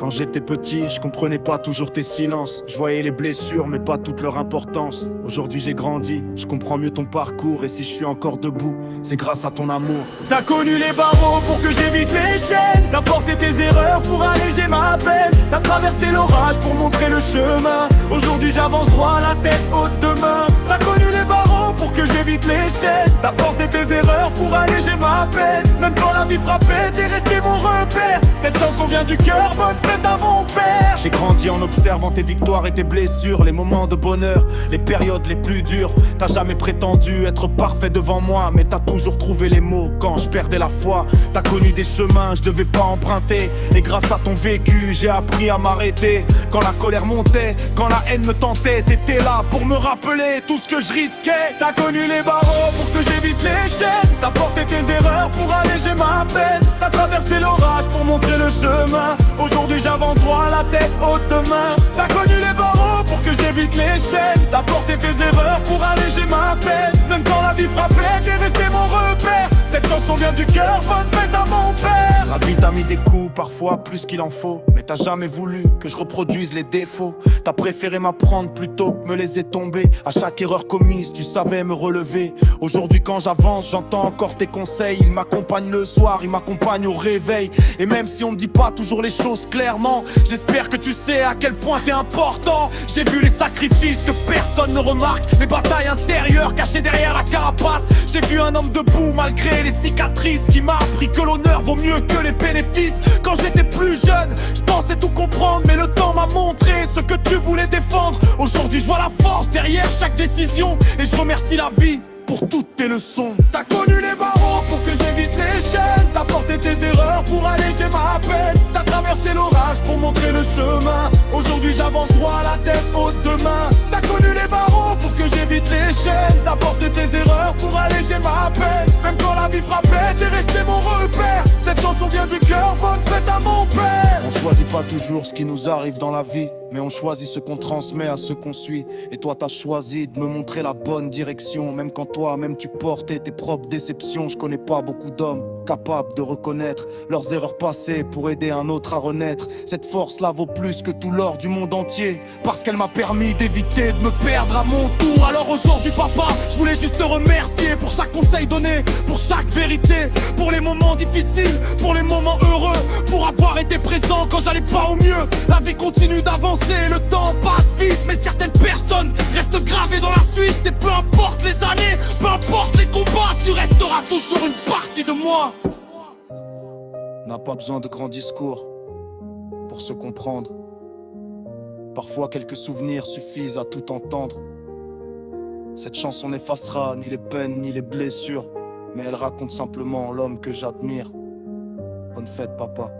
Quand j'étais petit, je comprenais pas toujours tes silences. Je voyais les blessures, mais pas toute leur importance. Aujourd'hui j'ai grandi, je comprends mieux ton parcours. Et si je suis encore debout, c'est grâce à ton amour. T'as connu les barreaux pour que j'évite les chaînes. T'as porté tes erreurs pour alléger ma peine. T'as traversé l'orage pour montrer le chemin. Aujourd'hui j'avance droit, la tête haute demain. T'as connu les barreaux pour que j'évite les chaînes. T'as porté tes erreurs pour alléger ma peine. Même quand la vie frappait, t'es resté mon repère. Cette chanson vient du cœur, bonne fête à mon père. J'ai grandi en observant tes victoires et tes blessures, les moments de bonheur, les périodes les plus dures. T'as jamais prétendu être parfait devant moi, mais t'as toujours trouvé les mots quand je perdais la foi. T'as connu des chemins, je devais pas emprunter. Et grâce à ton vécu, j'ai appris à m'arrêter. Quand la colère montait, quand la haine me tentait, t'étais là pour me rappeler tout ce que je risquais. T'as connu les barreaux pour que j'évite les chaînes. T'as porté tes erreurs pour alléger ma peine. T'as traversé l'orage pour montrer le chemin. Aujourd'hui j'avance droit, la tête haute demain. T'as connu les barreaux pour que j'évite les chaînes. T'as porté tes erreurs pour alléger ma peine. Même quand la vie frappait, t'es resté mon repère. Cette chanson vient du cœur, bonne fête à mon père. La vie t'a mis des coups, parfois plus qu'il en faut. Mais t'as jamais voulu que je reproduise les défauts. T'as préféré m'apprendre plutôt que me laisser tomber. À chaque erreur commise, tu savais me relever. Aujourd'hui quand j'avance, j'entends encore tes conseils. Ils m'accompagnent le soir, ils m'accompagnent au réveil. Et même si on ne dit pas toujours les choses clairement, j'espère que tu sais à quel point t'es important. J'ai vu les sacrifices que personne ne remarque, les batailles intérieures cachées derrière la carapace. J'ai vu un homme debout malgré les cicatrices, qui m'a appris que l'honneur vaut mieux que les bénéfices. Quand j'étais plus jeune, je pensais tout comprendre, mais le temps m'a montré ce que tu voulais défendre. Aujourd'hui je vois la force derrière chaque décision, et je remercie la vie pour toutes tes leçons. T'as connu les barreaux pour que j'évite les chaînes. T'as porté tes erreurs pour alléger ma peine. T'as traversé l'orage pour montrer le chemin. Aujourd'hui j'avance droit, la tête haute demain. T'as connu les barreaux pour que j'évite les chaînes. T'as porté tes erreurs pour alléger ma peine. Même quand la vie frappait, t'es resté mon repère. Cette chanson vient du cœur, bonne fête à mon père. On choisit pas toujours ce qui nous arrive dans la vie, mais on choisit ce qu'on transmet à ceux qu'on suit. Et toi t'as choisi de me montrer la bonne direction. Même quand toi-même tu portais tes propres déceptions. Je connais pas beaucoup d'hommes capables de reconnaître leurs erreurs passées pour aider un autre à renaître. Cette force-là vaut plus que tout l'or du monde entier, parce qu'elle m'a permis d'éviter de me perdre à mon tour. Alors aujourd'hui papa, je voulais juste te remercier pour chaque conseil donné, pour chaque vérité, pour les moments difficiles, pour les moments heureux, pour avoir été présent quand j'allais pas au mieux. La vie continue d'avancer, le temps passe vite, mais certaines personnes restent gravées dans la suite. Et peu importe les années, peu importe les combats, tu resteras toujours une partie de moi. N'a pas besoin de grands discours pour se comprendre. Parfois quelques souvenirs suffisent à tout entendre. Cette chanson n'effacera ni les peines ni les blessures, mais elle raconte simplement l'homme que j'admire. Bonne fête papa.